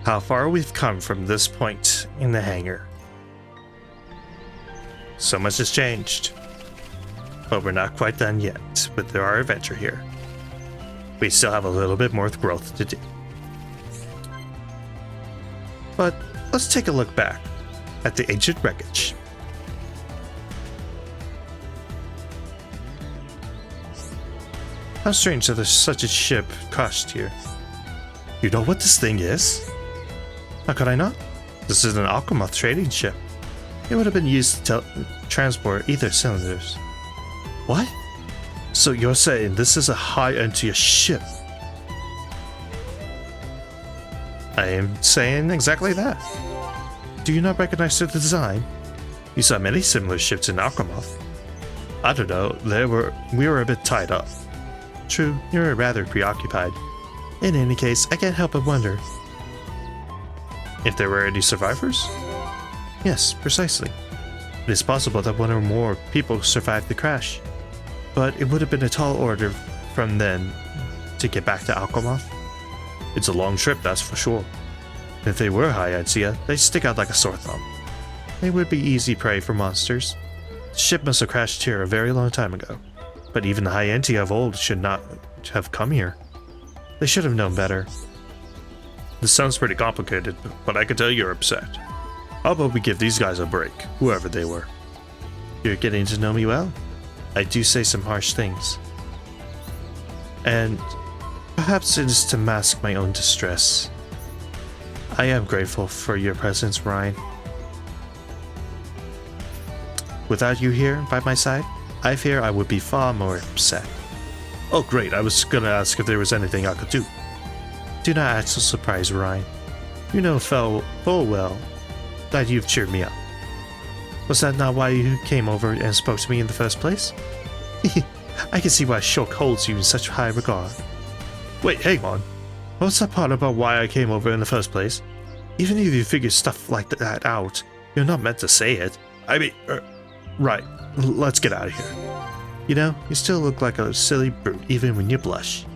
how far we've come from this point in the hangar. So much has changed. But we're not quite done yet with our adventure here. We still have a little bit more growth to do. But let's take a look back at the ancient wreckage. How strange that there's such a ship cached here. You know what this thing is? How could I not? This is an Alchemoth trading ship. It would have been used to transport ether cylinders. What? So you're saying this is a high-end ship? I am saying exactly that. Do you not recognize the design? You saw many similar ships in Alchemoth. I don't know, we were a bit tied up. True, you were rather preoccupied. In any case, I can't help but wonder if there were any survivors? Yes, precisely. It is possible that one or more people survived the crash, but it would have been a tall order from then to get back to Alchemoth. It's a long trip, that's for sure. If they were high Antia, they'd stick out like a sore thumb. They would be easy prey for monsters. The ship must have crashed here a very long time ago, but even the high Antia of old should not have come here. They should have known better. This sounds pretty complicated, but I can tell you're upset. How about we give these guys a break, whoever they were? You're getting to know me well. I do say some harsh things. And perhaps it is to mask my own distress. I am grateful for your presence, Ryan. Without you here by my side, I fear I would be far more upset. Oh great, I was gonna ask if there was anything I could do. Do not act so surprised, Ryan. You know full well that you've cheered me up. Was that not why you came over and spoke to me in the first place? I can see why Shulk holds you in such high regard. Wait, hang on. What's that part about why I came over in the first place? Even if you figure stuff like that out, you're not meant to say it. I mean, right, let's get out of here. You know, you still look like a silly brute even when you blush.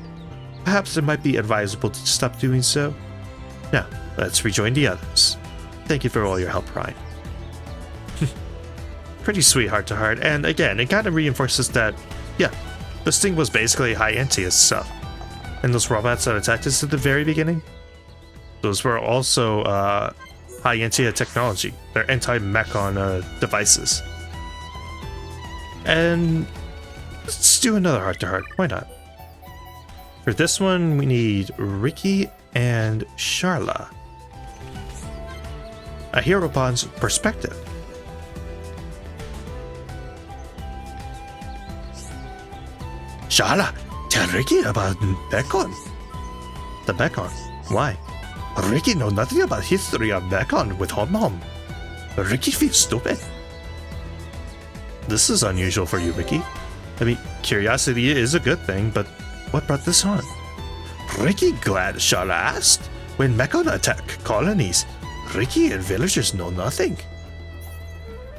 Perhaps it might be advisable to stop doing so. Now, let's rejoin the others. Thank you for all your help, Ryan. Pretty sweet heart-to-heart, and again, it kind of reinforces that, yeah, this thing was basically high Antia stuff. And those robots that attacked us at the very beginning, those were also high Antia technology. They're anti-mechon devices. And let's do another heart-to-heart, why not? For this one, we need Ricky and Sharla. A hero bond's perspective. Sharla, tell Ricky about Mechon. The Mechon? Why? Ricky knows nothing about history of Mechon with Hom. Ricky feels stupid. This is unusual for you, Ricky. I mean, curiosity is a good thing, but what brought this on? Ricky glad Sharla asked. When Mechon attack colonies, Ricky and villagers know nothing.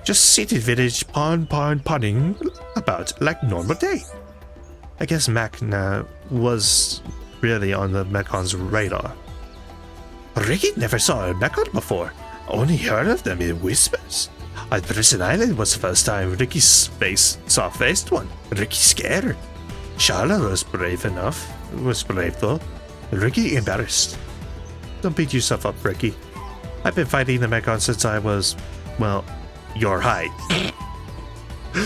Just sit in village pawning about like normal day. I guess Mechna was really on the Mechon's radar. Ricky never saw a Mechon before, only heard of them in whispers. At Prison Island was the first time Ricky faced one. Ricky scared. Sharla was brave though. Ricky embarrassed. Don't beat yourself up, Ricky. I've been fighting the Mechon since I was, well, your height.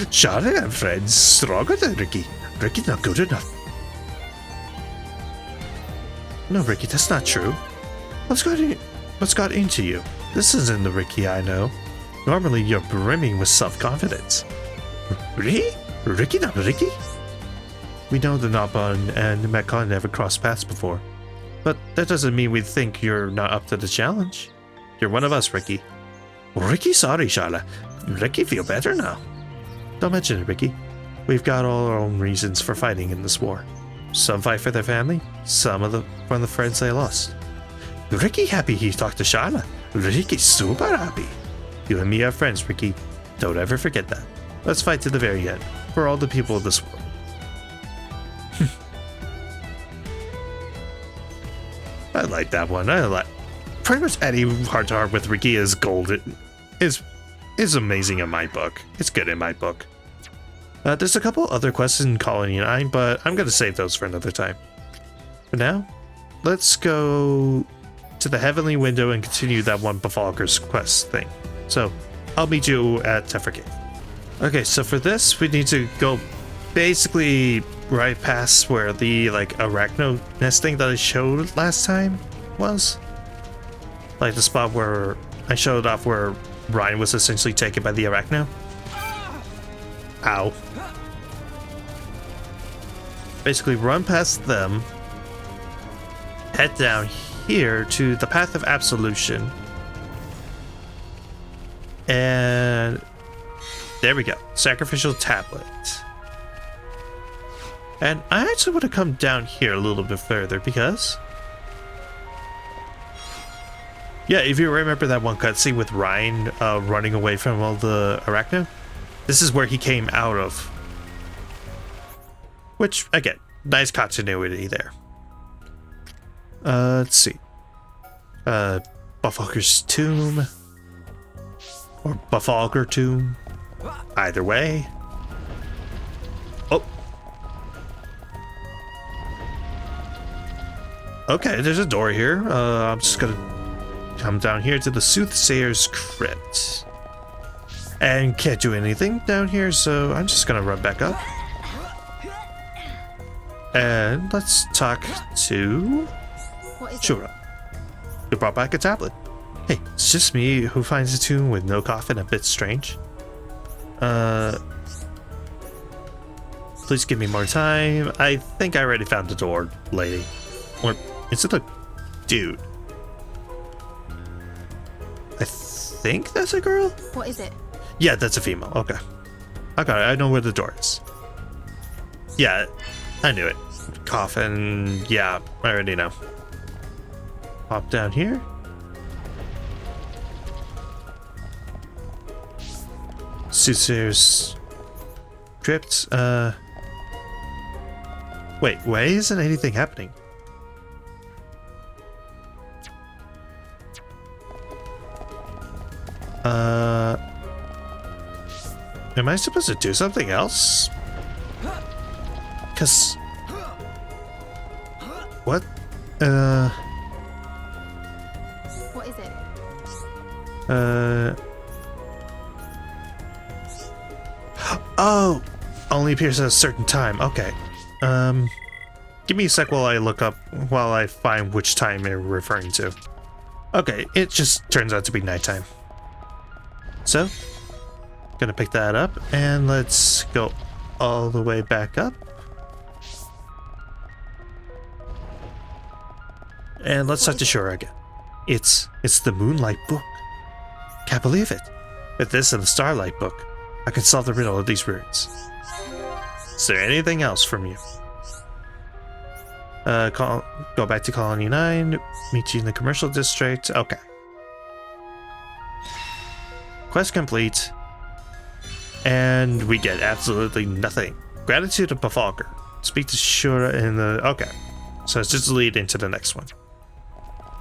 Sharla and friends stronger than Ricky. Ricky not good enough. No, Ricky, that's not true. What's got into you? This isn't the Ricky I know. Normally, you're brimming with self-confidence. Really? Ricky not Ricky? We know the Nabon and Mechon never crossed paths before. But that doesn't mean we think you're not up to the challenge. You're one of us, Ricky. Ricky, sorry, Sharla. Ricky feel better now. Don't mention it, Ricky. We've got all our own reasons for fighting in this war. Some fight for their family, some from the friends they lost. Ricky happy he talked to Sharla. Ricky's super happy. You and me are friends, Ricky. Don't ever forget that. Let's fight to the very end, for all the people of this world. I like that one. pretty much any heart to heart with Riki is gold. It is amazing in my book. It's good in my book. There's a couple other quests in Colony 9, but I'm going to save those for another time. For now, let's go to the Heavenly Window and continue that one Befalker's quest thing. So, I'll meet you at Tefra Cave. Okay, so for this, we need to go basically right past where the, like, arachno nest thing that I showed last time was. Like the spot where I showed off where Ryan was essentially taken by the arachno. Ow. Basically run past them, head down here to the Path of Absolution, and there we go, Sacrificial Tablet. And I actually want to come down here a little bit further because, yeah, if you remember that one cutscene with Ryan running away from all the arachno, this is where he came out of. Which, again, nice continuity there. Let's see. Befalker's Tomb. Or Befalker Tomb. Either way. Oh. Okay, there's a door here. I'm just gonna come down here to the Soothsayer's Crypt. And can't do anything down here, so I'm just gonna run back up. And let's talk to Shura, who brought back a tablet. Hey, it's just me who finds a tomb with no coffin a bit strange. Please give me more time. I think I already found the door, lady. Or is it a dude? I think that's a girl? What is it? Yeah, that's a female. Okay. Okay, I know where the door is. Yeah, I knew it. Coffin. Yeah, I already know. Pop down here. Soothsayer's Crypt. Wait, why isn't anything happening? Am I supposed to do something else? Cause what? What is it? Oh, only appears at a certain time. Okay. Give me a sec while I find which time you're referring to. Okay, it just turns out to be nighttime. So, gonna pick that up and let's go all the way back up. And let's talk to Shura again. It's the Moonlight Book. Can't believe it. With this and the Starlight Book, I can solve the riddle of these runes. Is there anything else from you? Go back to Colony 9, meet you in the commercial district. Okay. Quest complete. And we get absolutely nothing. Gratitude of Befalker. Speak to Shura in the... Okay. So it's just lead into the next one.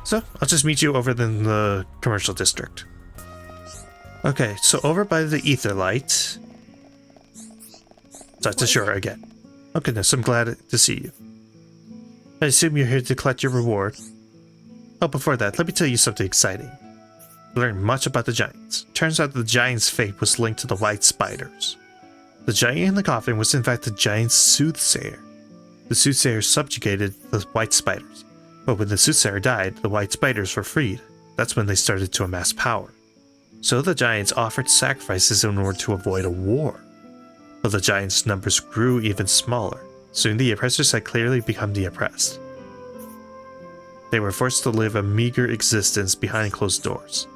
So, I'll just meet you over in the commercial district. Okay, so over by the Ether Light. Talk to Shura again. Oh goodness, I'm glad to see you. I assume you're here to collect your reward. Oh, before that, let me tell you something exciting. I learned much about the giants. Turns out the giants' fate was linked to the white spiders. The giant in the coffin was in fact the giant's soothsayer. The soothsayer subjugated the white spiders. But when the soothsayer died, the white spiders were freed. That's when they started to amass power. So the giants offered sacrifices in order to avoid a war. But the giants' numbers grew even smaller. Soon the oppressors had clearly become the oppressed. They were forced to live a meager existence behind closed doors.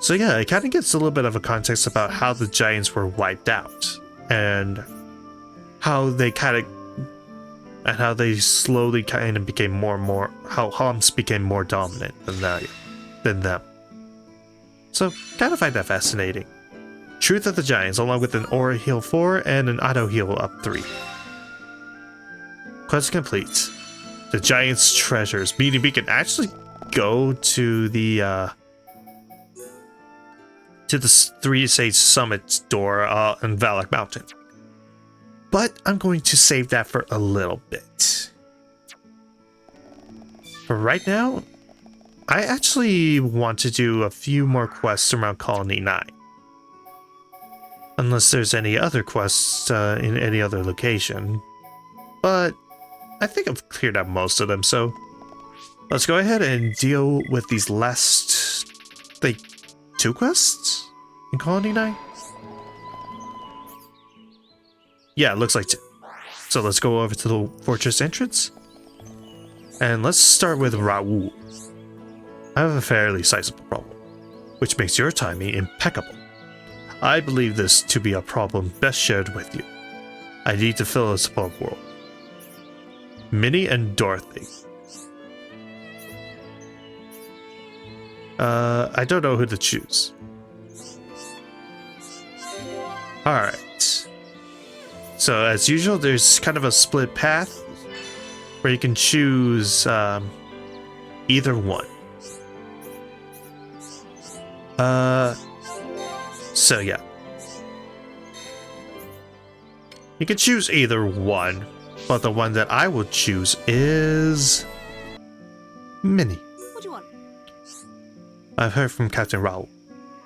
So yeah, it kind of gives a little bit of a context about how the giants were wiped out. And how they slowly kind of became more and more, how humps became more dominant than them. So, kind of find that fascinating. Truth of the Giants, along with an Aura Heal 4 and an Auto Heal up 3. Quest complete. The Giants' treasures, meaning we can actually go to the 3-stage summit door on Valak Mountain. But I'm going to save that for a little bit. For right now, I actually want to do a few more quests around Colony 9. Unless there's any other quests in any other location. But I think I've cleared out most of them, so let's go ahead and deal with these last, like, 2 quests in Colony 9? Yeah, it looks like 2. So let's go over to the fortress entrance. And let's start with Raoul. I have a fairly sizable problem, which makes your timing impeccable. I believe this to be a problem best shared with you. I need to fill a support world. Minnie and Dorothy. I don't know who to choose. Alright. So as usual, there's kind of a split path where you can choose either one. So yeah. You can choose either one, but the one that I would choose is Minnie. What do you want? I've heard from Captain Raoul.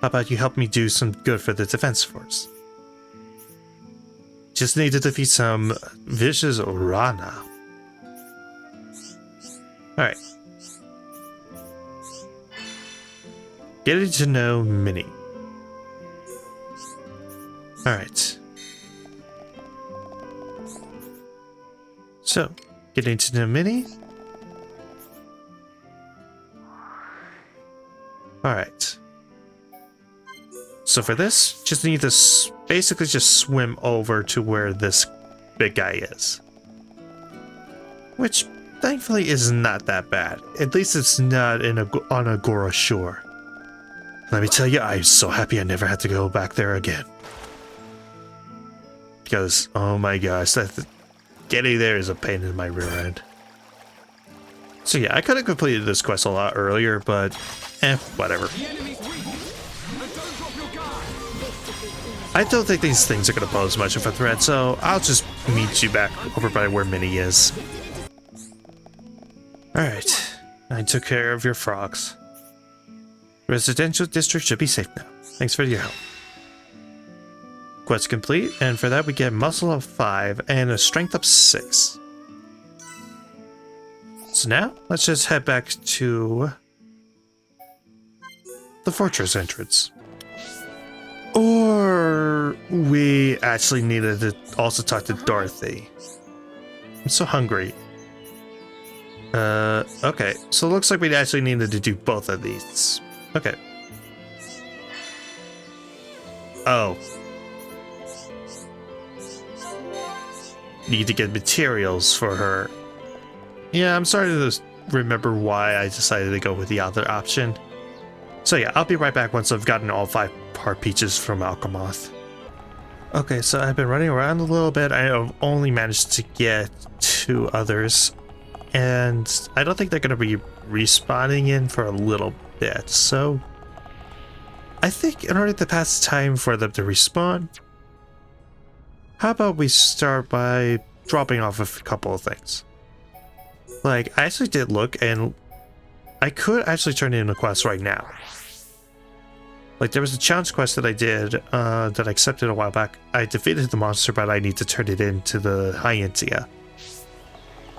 How about you help me do some good for the defense force? Just need to defeat some vicious Orana. Alright. Getting to know Minnie. Alright. So, getting to know Minnie. Alright. So for this, just need to basically just swim over to where this big guy is. Which, thankfully, is not that bad. At least it's not on Agora shore. Let me tell you, I'm so happy I never had to go back there again. Because, oh my gosh, getting there is a pain in my rear end. So yeah, I could have completed this quest a lot earlier, but whatever. I don't think these things are going to pose much of a threat, so I'll just meet you back over by where Minnie is. Alright, I took care of your frogs. Residential district should be safe now. Thanks for your help. Quest complete, and for that we get muscle of 5 and a strength of 6. So now, let's just head back to the fortress entrance. Or we actually needed to also talk to Dorothy. I'm so hungry. Okay, so it looks like we actually needed to do both of these. Okay. Oh. Need to get materials for her. Yeah, I'm starting to remember why I decided to go with the other option. So yeah, I'll be right back once I've gotten all 5 heart peaches from Alchemoth. Okay, so I've been running around a little bit. I've only managed to get 2 others. And I don't think they're going to be respawning in for a little bit. So I think in order to pass the time for them to respawn, how about we start by dropping off a couple of things. Like, I actually did look, and I could actually turn in a quest right now. Like, there was a challenge quest that I did that I accepted a while back. I defeated the monster, but I need to turn it into the Hyentia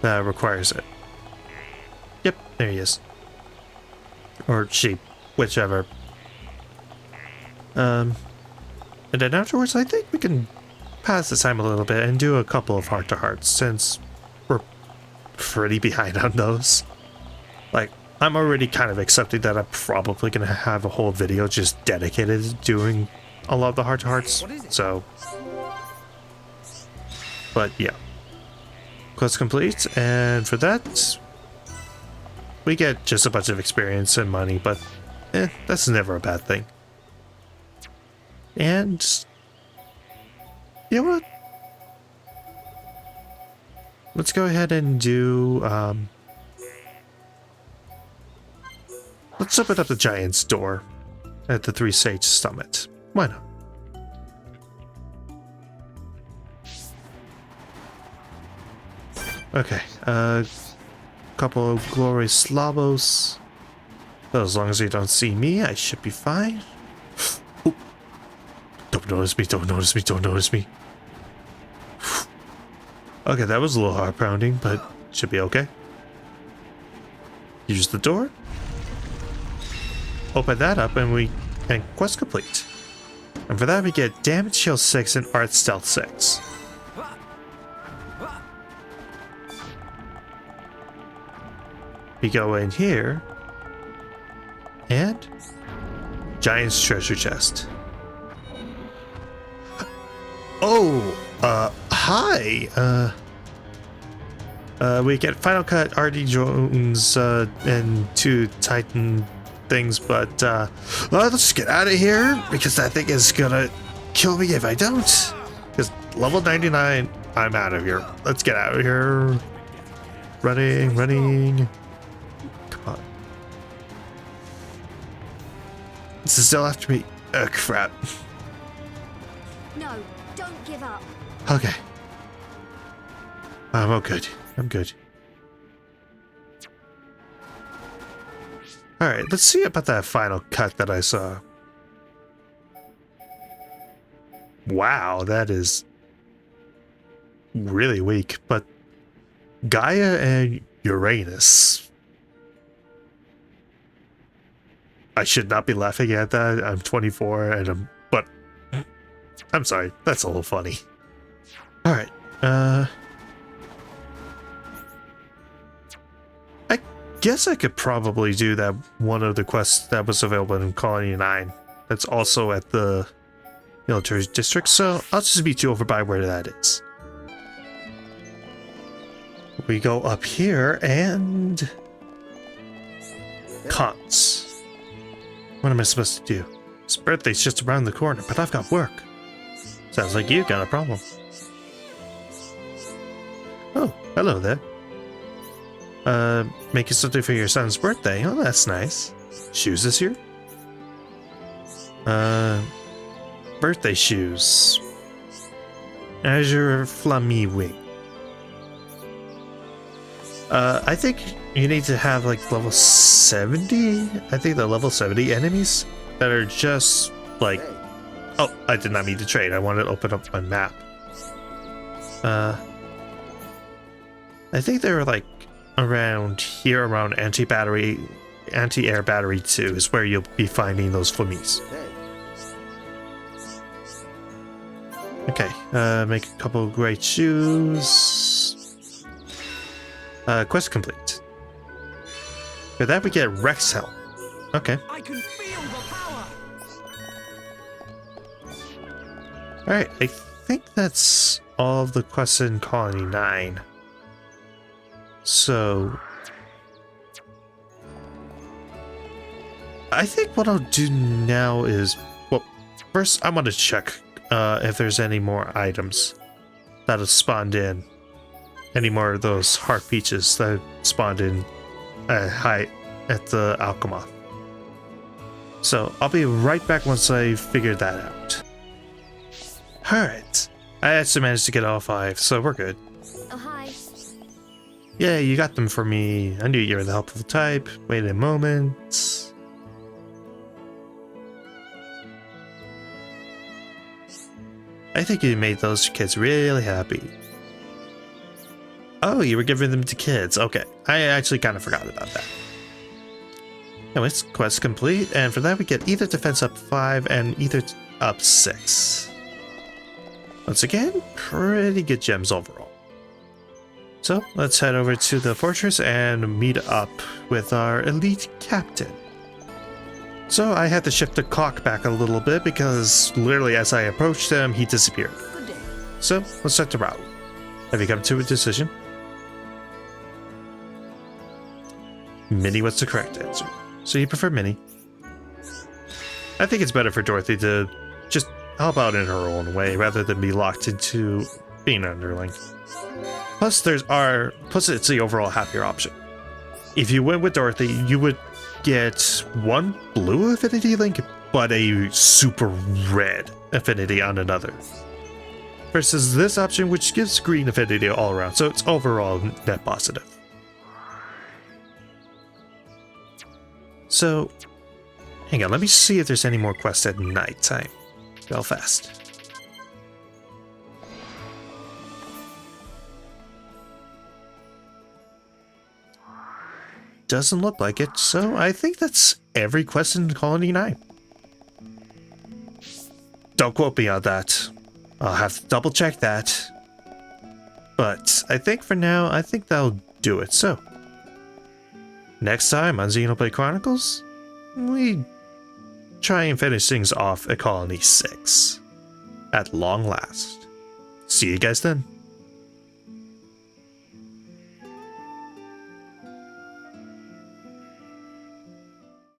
that requires it. Yep, there he is. Or she, whichever. And then afterwards, I think we can pass the time a little bit and do a couple of heart-to-hearts, since we're pretty behind on those. Like, I'm already kind of accepting that I'm probably going to have a whole video just dedicated to doing a lot of the heart-to-hearts, so... But yeah. Quest complete, and for that, we get just a bunch of experience and money, but that's never a bad thing. And you know what? Let's go ahead and do Let's open up the giant's door at the Three Sage Summit. Why not? Okay, couple of glorious Slavos. But as long as they don't see me, I should be fine. Ooh. Don't notice me, don't notice me, don't notice me. Okay, that was a little heart pounding, but should be okay. Use the door. Open that up and quest complete. And for that we get damage heal 6 and art stealth 6. We go in here and giant's treasure chest. Oh, hi. We get Final Cut, R.D. Jones, and 2 Titan things, but let's get out of here because that thing is gonna kill me if I don't. Because level 99, I'm out of here. Let's get out of here. Running, running. Come on. This is still after me. Oh, crap. No, don't give up. Okay. I'm good. I'm good. Alright, let's see about that final cut that I saw. Wow, that is really weak, but Gaia and Uranus. I should not be laughing at that. I'm 24 and but I'm sorry, that's a little funny. Alright, I guess I could probably do that one of the quests that was available in Colony 9. That's also at the military district, so I'll just meet you over by where that is. We go up here and cons. What am I supposed to do? His birthday's just around the corner, but I've got work. Sounds like you got a problem. Oh, hello there. Making something for your son's birthday. Oh, that's nice. Shoes this year? Birthday shoes. Azure Flammy Wing. I think you need to have like level 70. I think the level 70 enemies that are just like. Oh, I did not mean to trade. I wanted to open up my map. I think they were like around here, around anti-air battery 2 is where you'll be finding those flamies. Okay, make a couple of great shoes. Quest complete. For that we get Rex Helm. Okay. I can feel the power. Alright, I think that's all of the quests in Colony 9. So I think what I'll do now is, well, first I want to check if there's any more items that have spawned in. Any more of those heart peaches that spawned in at the Alchema. So I'll be right back once I figure that out. Alright. I actually managed to get all 5, so we're good. Oh, hi. Yeah, you got them for me. I knew you were the helpful type. Wait a moment. I think you made those kids really happy. Oh, you were giving them to kids. Okay, I actually kind of forgot about that. Anyways, quest complete, and for that we get either defense up 5 and either up 6. Once again, pretty good gems overall. So, let's head over to the fortress and meet up with our elite captain. So, I had to shift the clock back a little bit because literally as I approached him, he disappeared. So, let's start the route. Have you come to a decision? Minnie was the correct answer. So you prefer Minnie? I think it's better for Dorothy to just help out in her own way rather than be locked into being an underling. Plus it's the overall happier option. If you went with Dorothy, you would get one blue affinity link, but a super red affinity on another. Versus this option, which gives green affinity all around, so it's overall net positive. So, hang on, let me see if there's any more quests at nighttime. Belfast. Doesn't look like it, so I think that's every quest in Colony 9. Don't quote me on that. I'll have to double check that. But I think for now, I think that'll do it. So, next time on Xenoblade Chronicles, we try and finish things off at Colony 6. At long last. See you guys then.